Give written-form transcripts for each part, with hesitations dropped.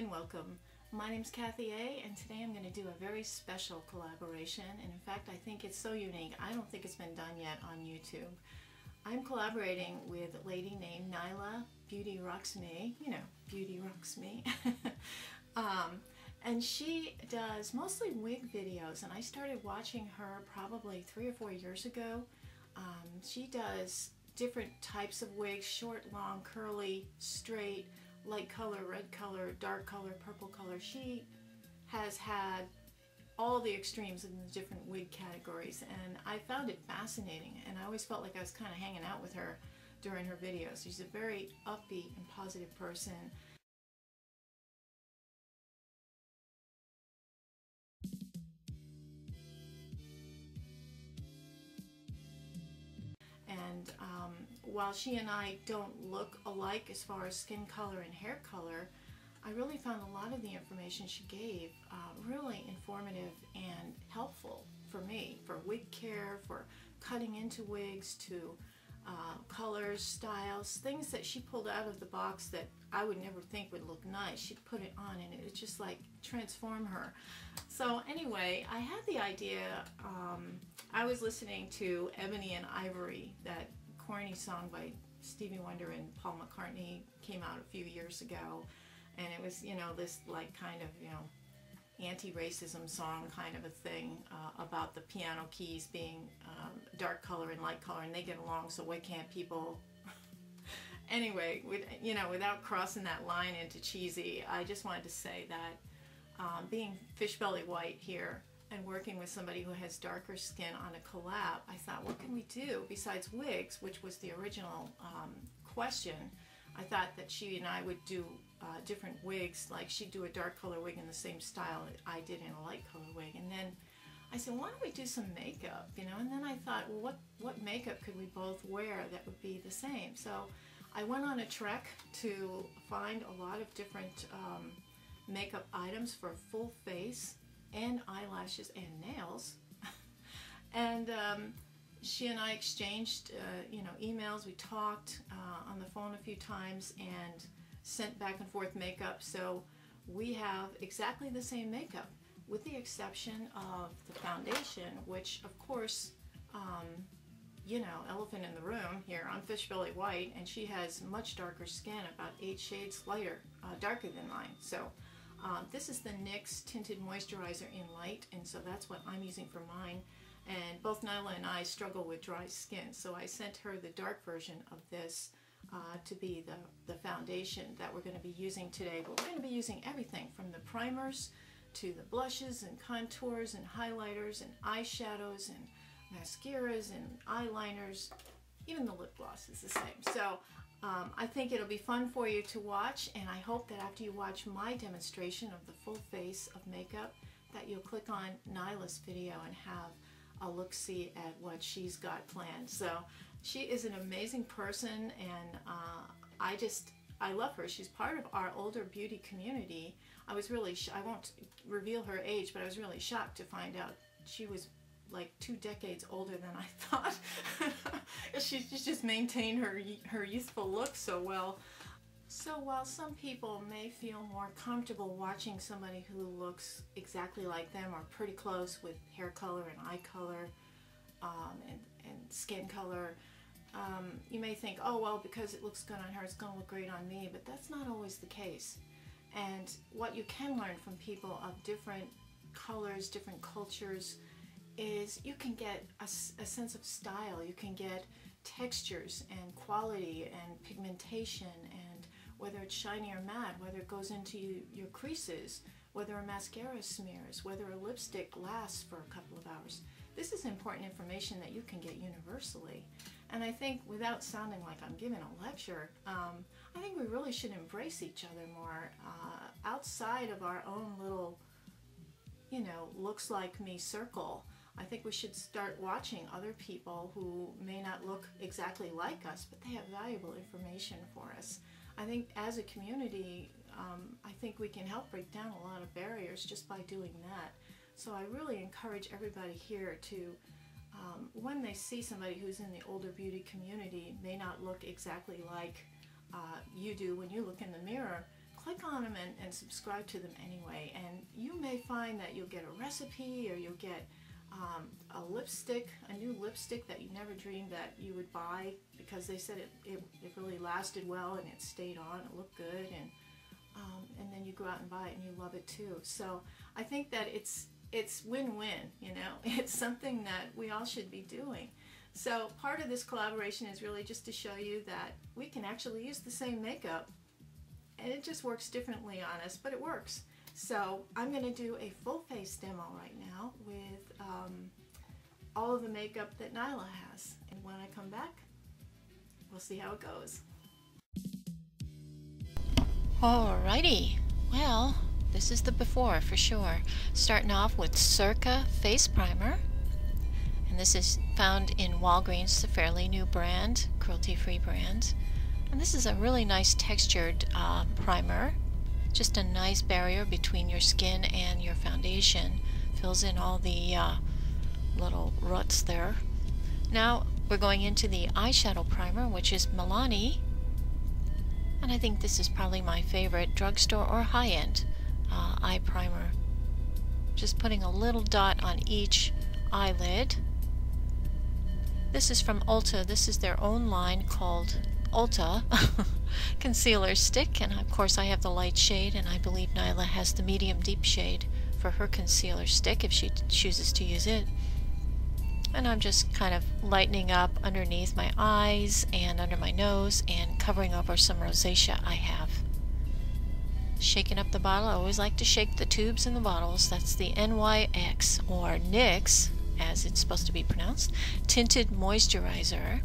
and welcome. My name's Kathy A, and today I'm going to do a very special collaboration, and in fact I think it's so unique I don't think it's been done yet on YouTube. I'm collaborating with a lady named Nyla BeautyRocksMe, you know, BeautyRocksMe. And she does mostly wig videos, and I started watching her probably 3 or 4 years ago. She does different types of wigs: short, long, curly, straight, light color, red color, dark color, purple color. She has had all the extremes in the different wig categories, and I found it fascinating, and I always felt like I was kind of hanging out with her during her videos. She's a very upbeat and positive person. And while she and I don't look alike as far as skin color and hair color, I really found a lot of the information she gave really informative and helpful for me, for wig care, for cutting into wigs, to colors, styles, things that she pulled out of the box that I would never think would look nice. She'd put it on and it would just like transform her. So anyway, I had the idea, I was listening to Ebony and Ivory, that corny song by Stevie Wonder and Paul McCartney, came out a few years ago, and it was, you know, this like kind of, you know, anti-racism song kind of a thing about the piano keys being dark color and light color, and they get along, so why can't people? Anyway, you know, without crossing that line into cheesy, I just wanted to say that being fishbelly white here and working with somebody who has darker skin on a collab, I thought, what can we do besides wigs, which was the original question. I thought that she and I would do different wigs, like she'd do a dark color wig in the same style that I did in a light color wig. And then I said, why don't we do some makeup, you know? And then I thought, well, what makeup could we both wear that would be the same? So I went on a trek to find a lot of different makeup items for full face and eyelashes and nails. And she and I exchanged, you know, emails. We talked on the phone a few times and sent back and forth makeup. So we have exactly the same makeup, with the exception of the foundation, which, of course, you know, elephant in the room here. I'm fishbelly white, and she has much darker skin, about 8 shades lighter, darker than mine. So this is the NYX Tinted Moisturizer in Light, and so that's what I'm using for mine. And both Nyla and I struggle with dry skin, so I sent her the dark version of this to be the foundation that we're going to be using today. But we're going to be using everything from the primers to the blushes and contours and highlighters and eyeshadows and mascaras and eyeliners. Even the lip gloss is the same. So I think it'll be fun for you to watch, and I hope that after you watch my demonstration of the full face of makeup, that you'll click on Nyla's video and have a look-see at what she's got planned. So she is an amazing person, and I love her. She's part of our older beauty community. I was really, I won't reveal her age, but I was really shocked to find out she was like 2 decades older than I thought. She's just maintained her youthful look so well. So while some people may feel more comfortable watching somebody who looks exactly like them or pretty close with hair color and eye color and skin color, you may think, oh well, because it looks good on her, it's going to look great on me, but that's not always the case. And what you can learn from people of different colors, different cultures, is you can get a sense of style. You can get textures and quality and pigmentation, and whether it's shiny or matte, whether it goes into your creases, whether a mascara smears, whether a lipstick lasts for a couple of hours. This is important information that you can get universally. And I think, without sounding like I'm giving a lecture, I think we really should embrace each other more outside of our own little, you know, looks like me circle. I think we should start watching other people who may not look exactly like us, but they have valuable information for us. I think as a community, I think we can help break down a lot of barriers just by doing that. So I really encourage everybody here to, when they see somebody who's in the older beauty community, may not look exactly like you do when you look in the mirror, click on them and subscribe to them anyway. And you may find that you'll get a recipe, or you'll get a lipstick, a new lipstick that you never dreamed that you would buy, because they said it really lasted well and it stayed on, it looked good, and then you go out and buy it and you love it too. So I think that it's win-win, you know. It's something that we all should be doing. So part of this collaboration is really just to show you that we can actually use the same makeup, and it just works differently on us, but it works. So I'm going to do a full face demo right now with all of the makeup that Nyla has. And when I come back, we'll see how it goes. Alrighty, well, this is the before for sure. Starting off with Circa Face Primer. And this is found in Walgreens. It's a fairly new brand, cruelty-free brand. And this is a really nice textured primer. Just a nice barrier between your skin and your foundation. Fills in all the little ruts there. Now we're going into the eyeshadow primer, which is Milani. And I think this is probably my favorite drugstore or high-end eye primer. Just putting a little dot on each eyelid. This is from Ulta. This is their own line called Ulta concealer stick, and of course I have the light shade, and I believe Nyla has the medium deep shade for her concealer stick if she chooses to use it. And I'm just kind of lightening up underneath my eyes and under my nose and covering over some rosacea I have. Shaking up the bottle. I always like to shake the tubes in the bottles. That's the NYX, or NYX as it's supposed to be pronounced, tinted moisturizer.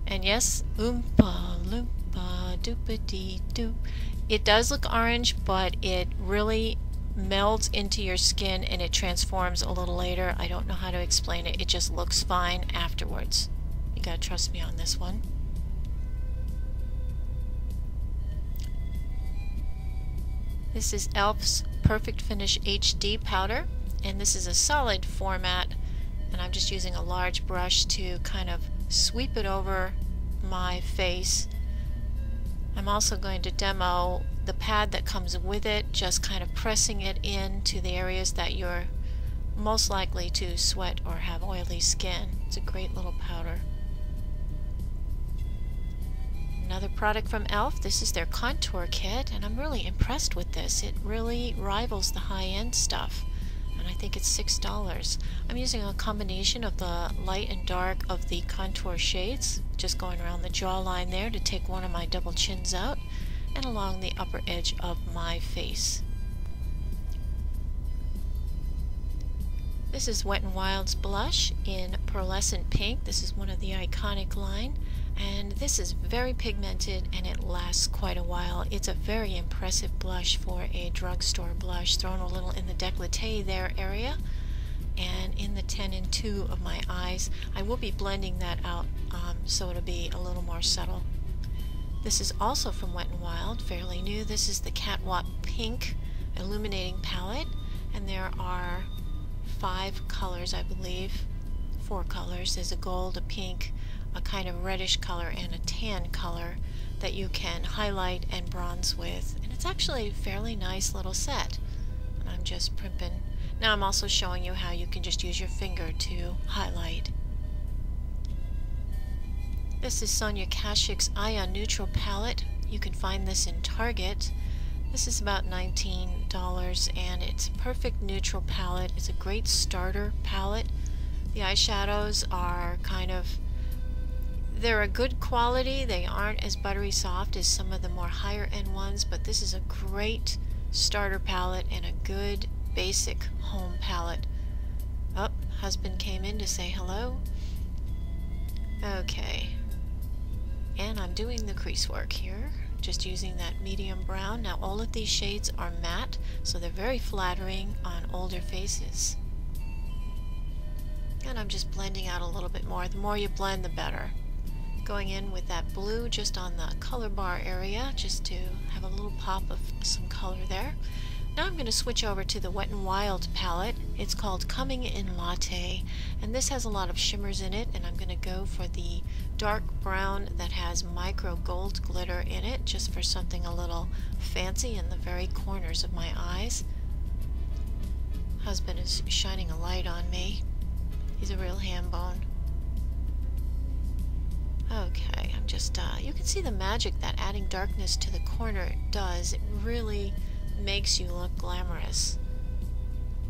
And yes, oompa loompa doopa dee doop. It does look orange, but it really melds into your skin and it transforms a little later. I don't know how to explain it. It just looks fine afterwards. You gotta trust me on this one. This is e.l.f.'s Perfect Finish HD powder, and this is a solid format, and I'm just using a large brush to kind of sweep it over my face. I'm also going to demo the pad that comes with it, just kind of pressing it into the areas that you're most likely to sweat or have oily skin. It's a great little powder. Another product from e.l.f. This is their contour kit, and I'm really impressed with this. It really rivals the high-end stuff, and I think it's $6. I'm using a combination of the light and dark of the contour shades, just going around the jawline there to take one of my double chins out, and along the upper edge of my face. This is Wet n Wild's blush in pearlescent pink. This is one of the iconic line, and this is very pigmented and it lasts quite a while. It's a very impressive blush for a drugstore blush, thrown a little in the décolleté there area and in the 10 and 2 of my eyes. I will be blending that out so it'll be a little more subtle. This is also from Wet n Wild, fairly new. This is the Catwalk Pink Illuminating Palette, and there are 5 colors, I believe. 4 colors. There's a gold, a pink, a kind of reddish color, and a tan color that you can highlight and bronze with. And it's actually a fairly nice little set. And I'm just primping. Now I'm also showing you how you can just use your finger to highlight. This is Sonia Kashuk's Ion Neutral Palette. You can find this in Target. This is about $19, and it's a perfect neutral palette. It's a great starter palette. The eyeshadows are they're a good quality. They aren't as buttery soft as some of the more higher end ones, but this is a great starter palette and a good basic home palette. Oh, husband came in to say hello. Okay. And I'm doing the crease work here, just using that medium brown. Now all of these shades are matte, so they're very flattering on older faces. And I'm just blending out a little bit more. The more you blend, the better. Going in with that blue just on the color bar area, just to have a little pop of some color there. Now I'm going to switch over to the Wet n Wild palette. It's called Coming in Latte, and this has a lot of shimmers in it, and I'm going to go for the dark brown that has micro gold glitter in it, just for something a little fancy in the very corners of my eyes. Husband is shining a light on me. He's a real ham bone. Okay, I'm just, you can see the magic that adding darkness to the corner does. It really makes you look glamorous.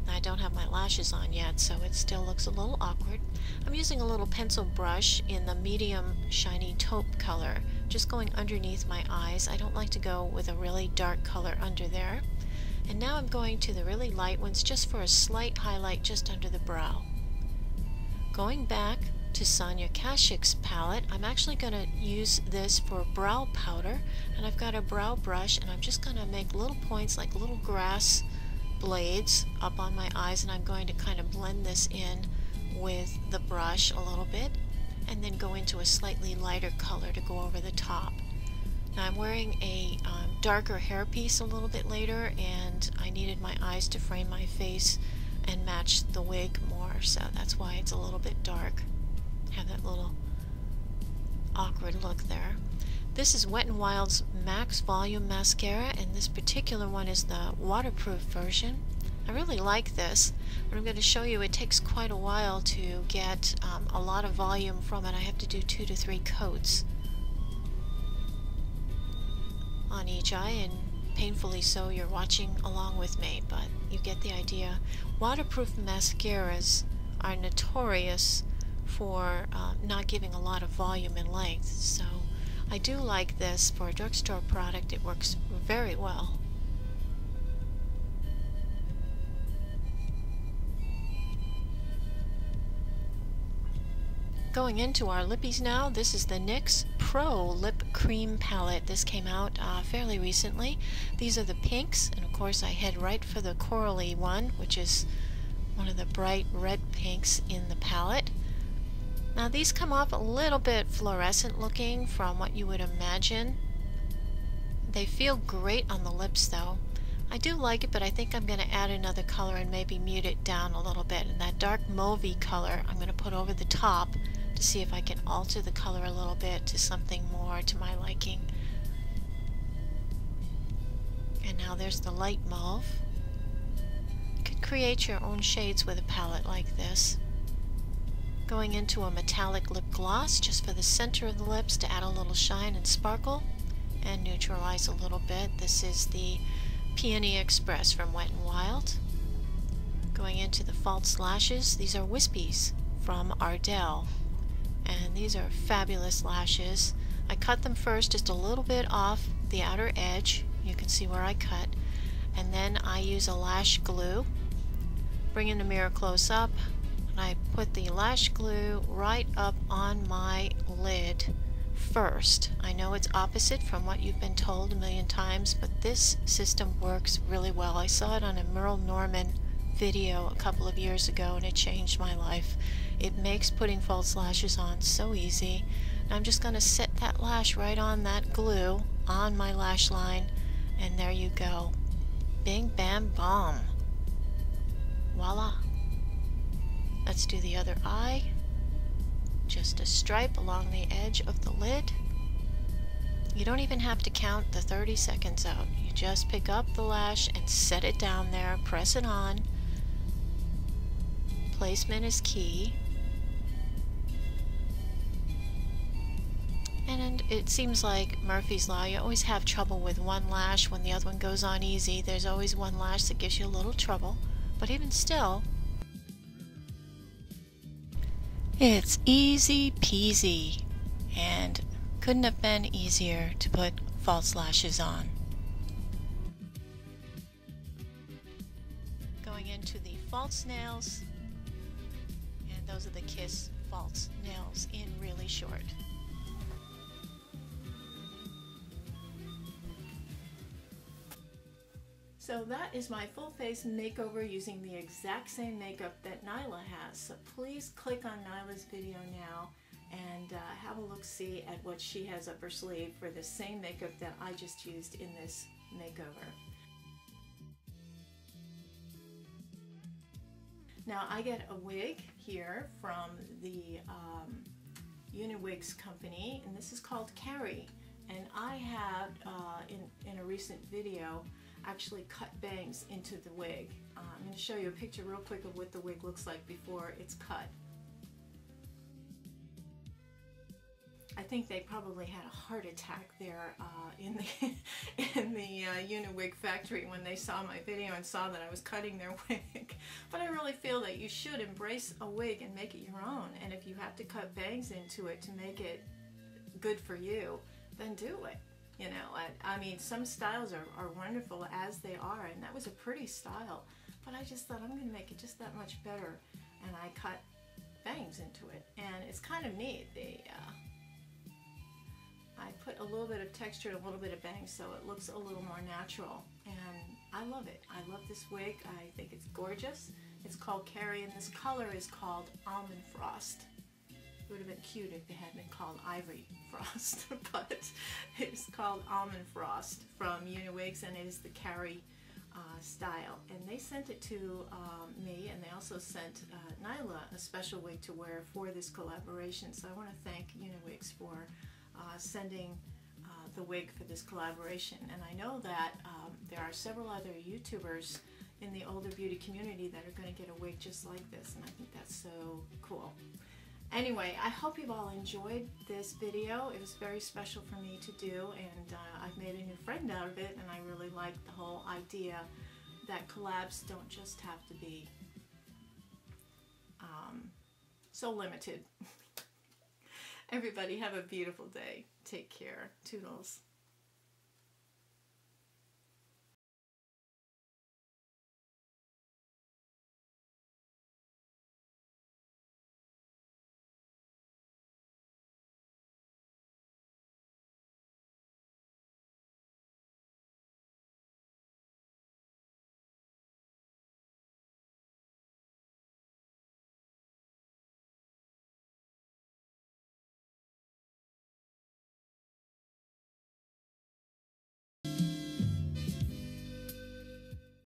I don't have my lashes on yet, so it still looks a little awkward. I'm using a little pencil brush in the medium shiny taupe color, just going underneath my eyes. I don't like to go with a really dark color under there. And now I'm going to the really light ones just for a slight highlight just under the brow. Going back to Sonia Kashuk's palette, I'm actually going to use this for brow powder, and I've got a brow brush, and I'm just going to make little points like little grass blades up on my eyes, and I'm going to kind of blend this in with the brush a little bit, and then go into a slightly lighter color to go over the top. Now I'm wearing a darker hairpiece a little bit later, and I needed my eyes to frame my face and match the wig more, so that's why it's a little bit dark. Have that little awkward look there. This is Wet n Wild's Max Volume Mascara, and this particular one is the waterproof version. I really like this, but I'm going to show you it takes quite a while to get a lot of volume from it. I have to do 2 to 3 coats on each eye, and painfully so you're watching along with me, but you get the idea. Waterproof mascaras are notorious for not giving a lot of volume and length, so I do like this for a drugstore product. It works very well. Going into our lippies now, this is the NYX Pro Lip Cream Palette. This came out fairly recently. These are the pinks, and of course I head right for the corally one, which is one of the bright red pinks in the palette. Now these come off a little bit fluorescent looking from what you would imagine. They feel great on the lips though. I do like it, but I think I'm going to add another color and maybe mute it down a little bit. And that dark mauvey color I'm going to put over the top to see if I can alter the color a little bit to something more to my liking. And now there's the light mauve. You could create your own shades with a palette like this. Going into a metallic lip gloss just for the center of the lips to add a little shine and sparkle and neutralize a little bit. This is the Peony Express from Wet n Wild. Going into the false lashes, these are Wispies from Ardell, and these are fabulous lashes. I cut them first just a little bit off the outer edge. You can see where I cut, and then I use a lash glue. Bringing the mirror close up, and I put the lash glue right up on my lid first. I know it's opposite from what you've been told a million times, but this system works really well. I saw it on a Merle Norman video a couple of years ago, and it changed my life. It makes putting false lashes on so easy. And I'm just going to set that lash right on that glue on my lash line, and there you go. Bing, bam, bomb. Voila. Let's do the other eye. Just a stripe along the edge of the lid. You don't even have to count the 30 seconds out. You just pick up the lash and set it down there, press it on. Placement is key. And it seems like Murphy's Law, you always have trouble with one lash when the other one goes on easy. There's always one lash that gives you a little trouble, but even still, it's easy peasy, and couldn't have been easier to put false lashes on. Going into the false nails, and those are the Kiss false nails in really short. So that is my full face makeover using the exact same makeup that Nyla has. So please click on Nyla's video now and have a look-see at what she has up her sleeve for the same makeup that I just used in this makeover. Now I get a wig here from the Uniwigs company, and this is called Carrie. And I had, in a recent video, actually cut bangs into the wig. I'm going to show you a picture real quick of what the wig looks like before it's cut. I think they probably had a heart attack there in the Uniwig factory when they saw my video and saw that I was cutting their wig. But I really feel that you should embrace a wig and make it your own. And if you have to cut bangs into it to make it good for you, then do it. You know, I mean, some styles are wonderful as they are, and that was a pretty style. But I just thought I'm going to make it just that much better, and I cut bangs into it. And it's kind of neat. I put a little bit of texture and a little bit of bangs so it looks a little more natural, and I love it. I love this wig. I think it's gorgeous. It's called Carrie, and this color is called Almond Frost. It would have been cute if it had been called Ivory Frost, but it's called Almond Frost from Uniwigs, and it is the Carrie style. And they sent it to me, and they also sent Nyla a special wig to wear for this collaboration. So I want to thank Uniwigs for sending the wig for this collaboration. And I know that there are several other YouTubers in the older beauty community that are going to get a wig just like this, and I think that's so cool. Anyway, I hope you've all enjoyed this video. It was very special for me to do, and I've made a new friend out of it, and I really like the whole idea that collabs don't just have to be so limited. Everybody have a beautiful day. Take care. Toodles.